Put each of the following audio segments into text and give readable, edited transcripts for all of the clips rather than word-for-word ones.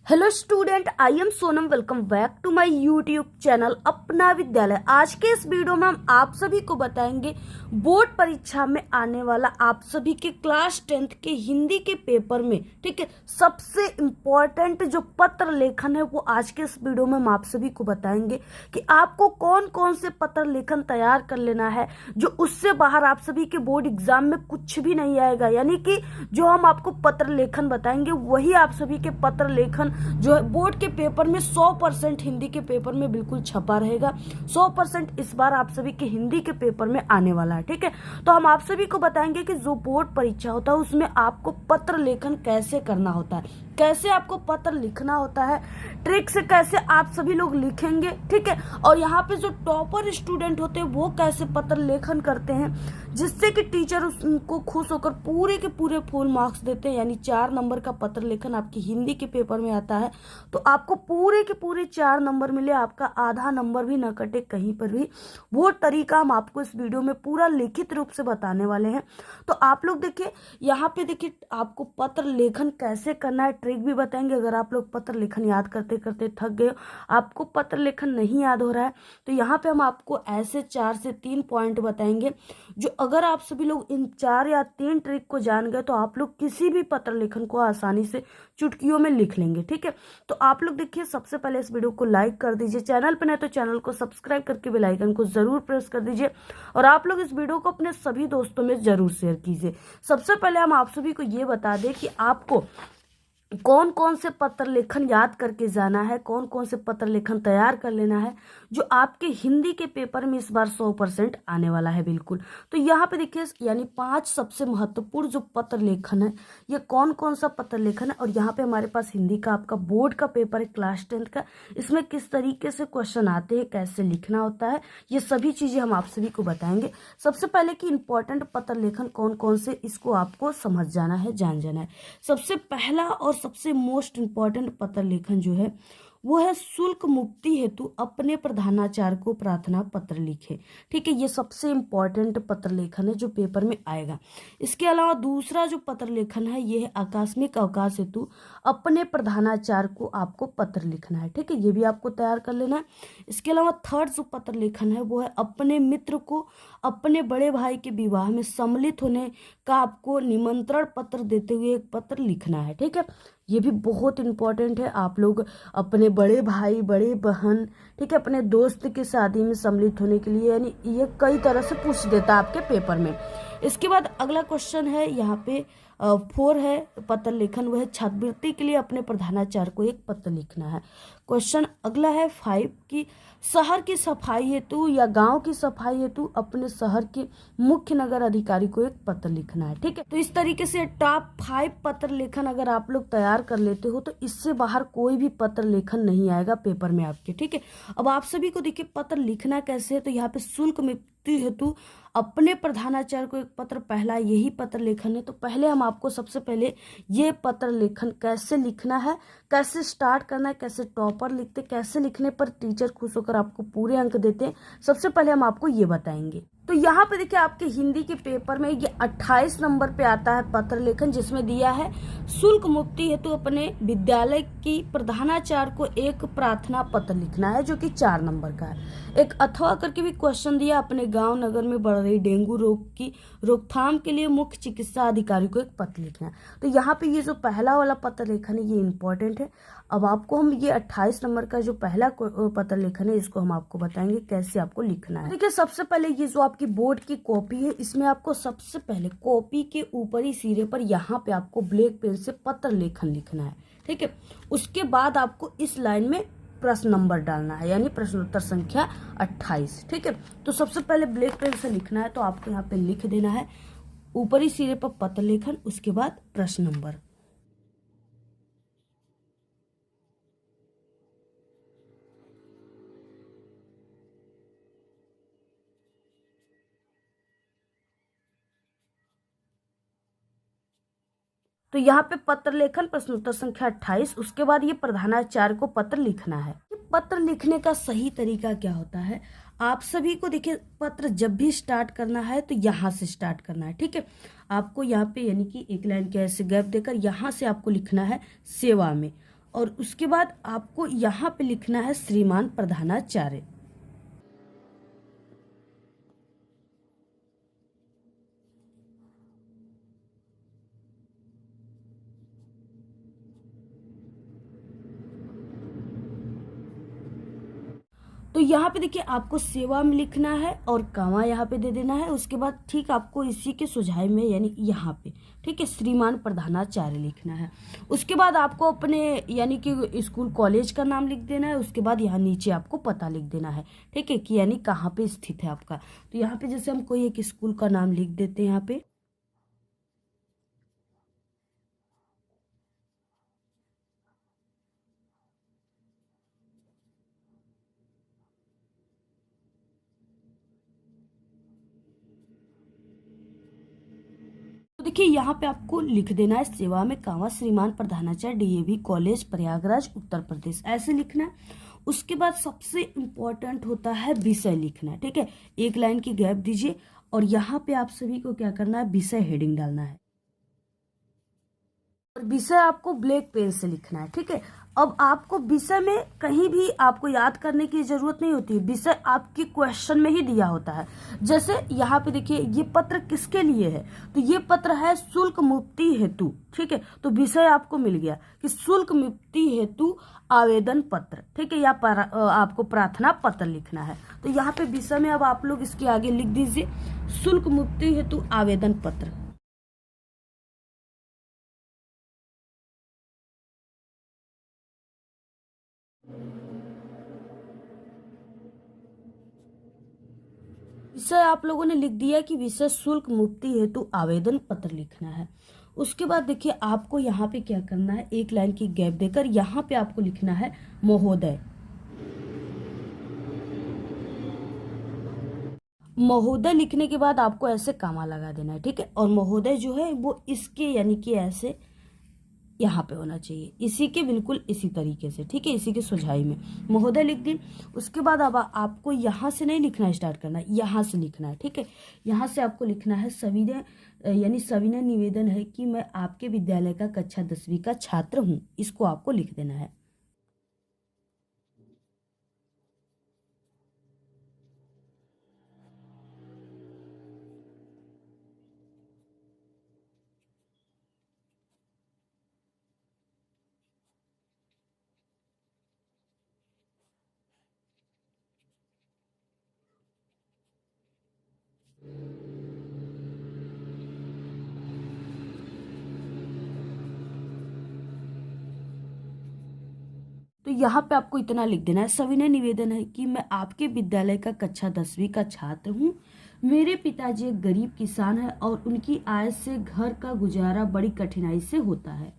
Hello student, I am Sonam. Welcome back to my YouTube channel Apna Vidyalaya. आज के इस video में हम आप सभी को बताएंगे बोर्ड परीक्षा में आने वाला आप सभी के क्लास 10th के हिंदी के पेपर में, ठीक है, सबसे इम्पोर्टेंट जो पत्र लेखन है वो आज के इस वीडियो में हम आप सभी को बताएंगे कि आपको कौन कौन से पत्र लेखन तैयार कर लेना है जो उससे बाहर आप सभी के बोर्ड एग्जाम में कुछ भी नहीं आएगा। यानी कि जो हम आपको पत्र लेखन बताएंगे वही आप सभी के पत्र लेखन जो है बोर्ड के पेपर में 100% हिंदी के पेपर में बिल्कुल छपा रहेगा। 100% इस बार आप सभी के हिंदी के पेपर में आने वाला है, ठीक है। तो हम आप सभी को बताएंगे कि जो बोर्ड परीक्षा होता है उसमें आपको पत्र लेखन कैसे करना होता है, कैसे आपको पत्र लिखना होता है, ट्रिक से कैसे आप सभी लोग लिखेंगे, ठीक है। और यहाँ पे जो टॉपर स्टूडेंट होते हैं वो कैसे पत्र लेखन करते हैं जिससे कि टीचर उनको खुश होकर पूरे के पूरे फुल मार्क्स देते हैं। यानी 4 नंबर का पत्र लेखन आपकी हिंदी के पेपर में आता है तो आपको पूरे के पूरे 4 नंबर मिले, आपका आधा नंबर भी न कटे कहीं पर भी। वो तरीका हम आपको इस वीडियो में पूरा लिखित रूप से बताने वाले हैं। तो आप लोग देखिए, यहाँ पे देखिए आपको पत्र लेखन कैसे करना है, ट्रिक भी बताएंगे। अगर आप लोग पत्र लेखन याद करते करते थक गए, आपको पत्र लेखन नहीं याद हो रहा है, तो यहाँ पे हम आपको ऐसे 4 से 3 पॉइंट बताएंगे जो अगर आप सभी लोग इन 4 या 3 ट्रिक को जान गए तो आप लोग किसी भी पत्र लेखन को आसानी से चुटकियों में लिख लेंगे, ठीक है। तो आप लोग देखिए, सबसे पहले इस वीडियो को लाइक कर दीजिए, चैनल पर नहीं तो चैनल को सब्सक्राइब करके बेल आइकन को जरूर प्रेस कर दीजिए और आप लोग इस वीडियो को अपने सभी दोस्तों में जरूर शेयर कीजिए। सबसे पहले हम आप सभी को ये बता दें कि आपको कौन कौन से पत्र लेखन याद करके जाना है, कौन कौन से पत्र लेखन तैयार कर लेना है जो आपके हिंदी के पेपर में इस बार 100% आने वाला है बिल्कुल। तो यहाँ पे देखिए, यानी 5 सबसे महत्वपूर्ण जो पत्र लेखन है, ये कौन कौन सा पत्र लेखन है। और यहाँ पे हमारे पास हिंदी का आपका बोर्ड का पेपर है क्लास 10th का, इसमें किस तरीके से क्वेश्चन आते हैं, कैसे लिखना होता है, ये सभी चीजें हम आप सभी को बताएंगे। सबसे पहले कि इंपॉर्टेंट पत्र लेखन कौन कौन से, इसको आपको समझ जाना है, जान जाना है। सबसे पहला और सबसे मोस्ट इंपॉर्टेंट पत्र लेखन जो है वो है शुल्क मुक्ति हेतु अपने प्रधानाचार्य को प्रार्थना पत्र लिखे, ठीक है। ये सबसे इंपॉर्टेंट पत्र लेखन है जो पेपर में आएगा। इसके अलावा दूसरा जो पत्र लेखन है ये है आकस्मिक अवकाश हेतु अपने प्रधानाचार्य को आपको पत्र लिखना है, ठीक है। ये भी आपको तैयार कर लेना है। इसके अलावा थर्ड जो पत्र लेखन है वो है अपने मित्र को अपने बड़े भाई के विवाह में सम्मिलित होने का आपको निमंत्रण पत्र देते हुए एक पत्र लिखना है, ठीक है। ये भी बहुत इंपॉर्टेंट है। आप लोग अपने बड़े भाई, बड़े बहन, ठीक है, अपने दोस्त की शादी में सम्मिलित होने के लिए, यानी ये कई तरह से पूछ देता है आपके पेपर में। इसके बाद अगला क्वेश्चन है यहाँ पे 4 है पत्र लेखन, वह छात्रवृत्ति के लिए अपने प्रधानाचार्य को एक पत्र लिखना है। क्वेश्चन अगला है 5 की शहर की सफाई हेतु या गांव की सफाई हेतु अपने शहर के मुख्य नगर अधिकारी को एक पत्र लिखना है, ठीक है। तो इस तरीके से टॉप 5 पत्र लेखन अगर आप लोग तैयार कर लेते हो तो इससे बाहर कोई भी पत्र लेखन नहीं आएगा पेपर में आपके, ठीक है। अब आप सभी को देखिए पत्र लिखना कैसे है। तो यहाँ पे शुल्क मुक्ति हेतु अपने प्रधानाचार्य को एक पत्र, पहला यही पत्र लेखन है। तो पहले हम आपको सबसे पहले ये पत्र लेखन कैसे लिखना है, कैसे स्टार्ट करना है, कैसे टॉपर लिखते, कैसे लिखने पर टीचर खुश होकर आपको पूरे अंक देते हैं, सबसे पहले हम आपको ये बताएंगे। तो यहाँ पे देखिए आपके हिंदी के पेपर में ये 28 नंबर पे आता है पत्र लेखन, जिसमें दिया है शुल्क मुक्ति हेतु अपने विद्यालय की प्रधानाचार्य को एक प्रार्थना पत्र लिखना है जो कि 4 नंबर का है। एक अथवा करके भी क्वेश्चन दिया, अपने गांव नगर में बढ़ रही डेंगू रोग की रोकथाम के लिए मुख्य चिकित्सा अधिकारी को एक पत्र लिखना है। तो यहाँ पे ये जो पहला वाला पत्र लेखन है ये इंपॉर्टेंट है। अब आपको हम ये 28 नंबर का जो पहला पत्र लेखन है इसको हम आपको बताएंगे कैसे आपको लिखना है। देखिए सबसे पहले ये जो आपकी बोर्ड की कॉपी है, इसमें आपको सबसे पहले कॉपी के ऊपरी सिरे पर यहाँ पे आपको ब्लैक पेन से पत्र लेखन लिखना है, ठीक है। उसके बाद आपको इस लाइन में प्रश्न नंबर डालना है, यानी प्रश्नोत्तर संख्या 28, ठीक है। तो सबसे पहले ब्लैक पेन से लिखना है, तो आपको यहाँ पे लिख देना है ऊपरी सिरे पर पत्र लेखन, उसके बाद प्रश्न नंबर। तो यहाँ पे पत्र लेखन प्रश्नोत्तर संख्या 28, उसके बाद ये प्रधानाचार्य को पत्र लिखना है। पत्र लिखने का सही तरीका क्या होता है, आप सभी को देखिए पत्र जब भी स्टार्ट करना है तो यहाँ से स्टार्ट करना है, ठीक है। आपको यहाँ पे यानी कि एक लाइन के ऐसे गैप देकर यहाँ से आपको लिखना है सेवा में, और उसके बाद आपको यहाँ पे लिखना है श्रीमान प्रधानाचार्य। तो यहाँ पे देखिए आपको सेवा में लिखना है और कामा यहाँ पे दे देना है। उसके बाद ठीक आपको इसी के सुझाव में यानी यहाँ पे ठीक है श्रीमान प्रधानाचार्य लिखना है। उसके बाद आपको अपने यानी कि स्कूल कॉलेज का नाम लिख देना है। उसके बाद यहाँ नीचे आपको पता लिख देना है, ठीक है, कि यानी कहाँ पे स्थित है आपका। तो यहाँ पे जैसे हम कोई एक स्कूल का नाम लिख देते हैं यहाँ पे। तो देखिए यहाँ पे आपको लिख देना है सेवा में कामा श्रीमान प्रधानाचार्य डीएवी कॉलेज प्रयागराज उत्तर प्रदेश, ऐसे लिखना है। उसके बाद सबसे इम्पोर्टेंट होता है विषय लिखना है, ठीक है। एक लाइन की गैप दीजिए और यहाँ पे आप सभी को क्या करना है, विषय हेडिंग डालना है और विषय आपको ब्लैक पेन से लिखना है, ठीक है। अब आपको विषय में कहीं भी आपको याद करने की जरूरत नहीं होती है, विषय आपके क्वेश्चन में ही दिया होता है। जैसे यहाँ पे देखिए ये पत्र किसके लिए है, तो ये पत्र है शुल्क मुक्ति हेतु, ठीक है। तो विषय आपको मिल गया कि शुल्क मुक्ति हेतु आवेदन पत्र, ठीक है, या आपको प्रार्थना पत्र लिखना है। तो यहाँ पे विषय में अब आप लोग इसके आगे लिख दीजिए शुल्क मुक्ति हेतु आवेदन पत्र। विषय आप लोगों ने लिख दिया कि विषय शुल्क मुक्ति हेतु आवेदन पत्र लिखना है। उसके बाद देखिए आपको यहाँ पे क्या करना है, एक लाइन की गैप देकर यहाँ पे आपको लिखना है महोदय। महोदय लिखने के बाद आपको ऐसे कामा लगा देना है, ठीक है। और महोदय जो है वो इसके यानी कि ऐसे यहाँ पे होना चाहिए, इसी के बिल्कुल इसी तरीके से, ठीक है, इसी के सुझाई में महोदय लिख दी। उसके बाद अब आपको यहाँ से नहीं लिखना स्टार्ट करना है, यहाँ से लिखना है, ठीक है। यहाँ से आपको लिखना है सविनय यानी सविनय निवेदन है कि मैं आपके विद्यालय का कक्षा 10वीं का छात्र हूँ, इसको आपको लिख देना है। तो यहाँ पे आपको इतना लिख देना है सविनय निवेदन है कि मैं आपके विद्यालय का कक्षा 10वीं का छात्र हूँ। मेरे पिताजी एक गरीब किसान है और उनकी आय से घर का गुजारा बड़ी कठिनाई से होता है।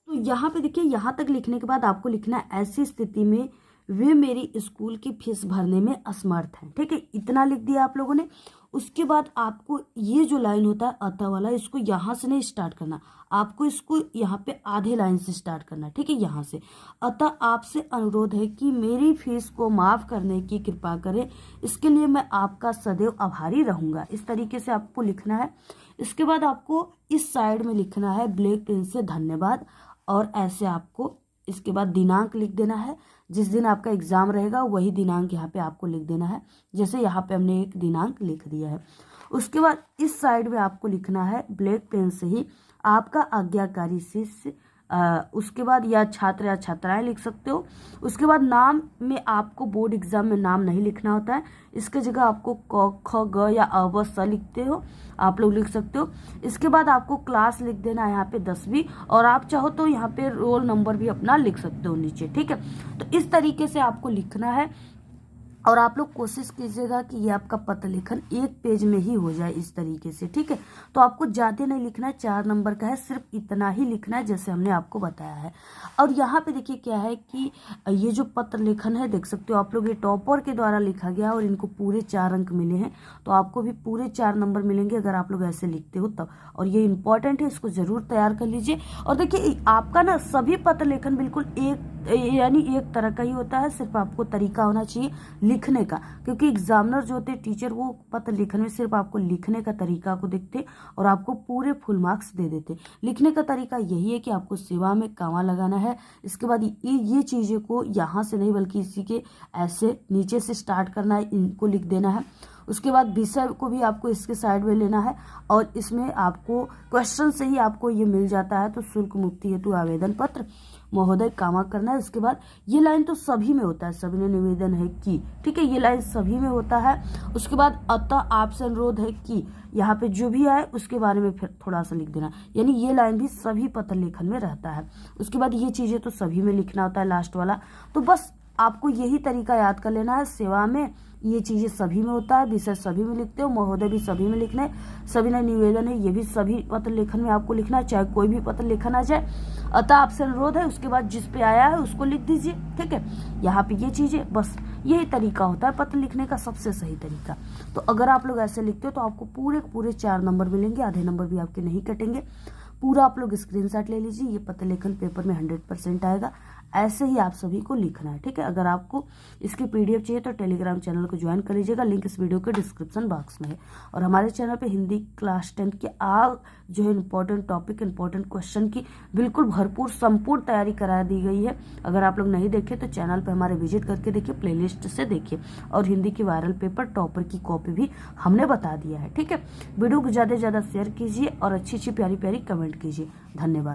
तो यहाँ पे देखिए यहाँ तक लिखने के बाद आपको लिखना है ऐसी स्थिति में वे मेरी स्कूल की फीस भरने में असमर्थ हैं, ठीक है, इतना लिख दिया आप लोगों ने। उसके बाद आपको ये जो लाइन होता है अतः वाला, इसको यहाँ से नहीं स्टार्ट करना, आपको इसको यहाँ पे आधे लाइन से स्टार्ट करना है, ठीक है, यहाँ से। अतः आपसे अनुरोध है कि मेरी फीस को माफ करने की कृपा करें, इसके लिए मैं आपका सदैव आभारी रहूंगा, इस तरीके से आपको लिखना है। इसके बाद आपको इस साइड में लिखना है ब्लैक पेन से धन्यवाद, और ऐसे आपको इसके बाद दिनांक लिख देना है, जिस दिन आपका एग्जाम रहेगा वही दिनांक यहाँ पे आपको लिख देना है, जैसे यहाँ पे हमने एक दिनांक लिख दिया है। उसके बाद इस साइड में आपको लिखना है ब्लैक पेन से ही आपका आज्ञाकारी शिष्य, उसके बाद या छात्र या छात्राएं लिख सकते हो। उसके बाद नाम में आपको बोर्ड एग्जाम में नाम नहीं लिखना होता है, इसके जगह आपको क ख ग या अ ब स लिखते हो, आप लोग लिख सकते हो। इसके बाद आपको क्लास लिख देना है यहाँ पे 10वीं, और आप चाहो तो यहाँ पे रोल नंबर भी अपना लिख सकते हो नीचे, ठीक है। तो इस तरीके से आपको लिखना है और आप लोग कोशिश कीजिएगा कि ये आपका पत्र लेखन एक पेज में ही हो जाए इस तरीके से, ठीक है। तो आपको ज़्यादा नहीं लिखना है, 4 नंबर का है, सिर्फ इतना ही लिखना है जैसे हमने आपको बताया है। और यहाँ पे देखिए क्या है कि ये जो पत्र लेखन है देख सकते हो आप लोग, ये टॉपर के द्वारा लिखा गया और इनको पूरे 4 अंक मिले हैं। तो आपको भी पूरे 4 नंबर मिलेंगे अगर आप लोग ऐसे लिखते हो तब। और ये इंपॉर्टेंट है, इसको ज़रूर तैयार कर लीजिए। और देखिए आपका ना सभी पत्र लेखन बिल्कुल एक तरह का ही होता है, सिर्फ आपको तरीका होना चाहिए लिखने का, क्योंकि एग्जामिनर जो होते हैं टीचर, वो पत्र लेखन में सिर्फ आपको लिखने का तरीका को देखते और आपको पूरे फुल मार्क्स दे देते। लिखने का तरीका यही है कि आपको सेवा में कामा लगाना है, इसके बाद ये चीज़ें को यहाँ से नहीं बल्कि इसी के ऐसे नीचे से स्टार्ट करना है, इनको लिख देना है। उसके बाद विषय को भी आपको इसके साइड में लेना है और इसमें आपको क्वेश्चन से ही आपको ये मिल जाता है। तो शुल्क मुक्ति हेतु आवेदन पत्र महोदय कामा करना है। उसके बाद ये लाइन तो सभी में होता है, सभी ने निवेदन है कि, ठीक है, ये लाइन सभी में होता है। उसके बाद अतः आपसे अनुरोध है कि, यहाँ पे जो भी आए उसके बारे में फिर थोड़ा सा लिख देना, यानी ये लाइन भी सभी पत्र लेखन में रहता है। उसके बाद ये चीज़ें तो सभी में लिखना होता है लास्ट वाला। तो बस आपको यही तरीका याद कर लेना है, सेवा में ये चीज़ें सभी में होता है, विषय सभी में लिखते हो, महोदय भी सभी में लिखना है, सभी ने निवेदन है ये भी सभी पत्र लेखन में आपको लिखना है, चाहे कोई भी पत्र लेखन आ जाए। अतः आपसे अनुरोध है, उसके बाद जिस पे आया है उसको लिख दीजिए, ठीक है। यहाँ पे ये चीज़ें, बस यही तरीका होता है पत्र लिखने का सबसे सही तरीका। तो अगर आप लोग ऐसे लिखते हो तो आपको पूरे 4 नंबर मिलेंगे, आधे नंबर भी आपके नहीं कटेंगे। पूरा आप लोग स्क्रीनशॉट ले लीजिए, ये पत्र लेखन पेपर में 100% आएगा। ऐसे ही आप सभी को लिखना है, ठीक है। अगर आपको इसकी PDF चाहिए तो टेलीग्राम चैनल को ज्वाइन कर लीजिएगा, लिंक इस वीडियो के डिस्क्रिप्शन बॉक्स में है। और हमारे चैनल पे हिंदी क्लास 10 के जो है इंपॉर्टेंट टॉपिक, इंपॉर्टेंट क्वेश्चन की बिल्कुल भरपूर संपूर्ण तैयारी करा दी गई है। अगर आप लोग नहीं देखे तो चैनल पर हमारे विजिट करके देखिए, प्लेलिस्ट से देखिए। और हिंदी की वायरल पेपर टॉपर की कॉपी भी हमने बता दिया है, ठीक है। वीडियो को ज़्यादा से ज़्यादा शेयर कीजिए और अच्छी प्यारी कमेंट कीजिए। धन्यवाद।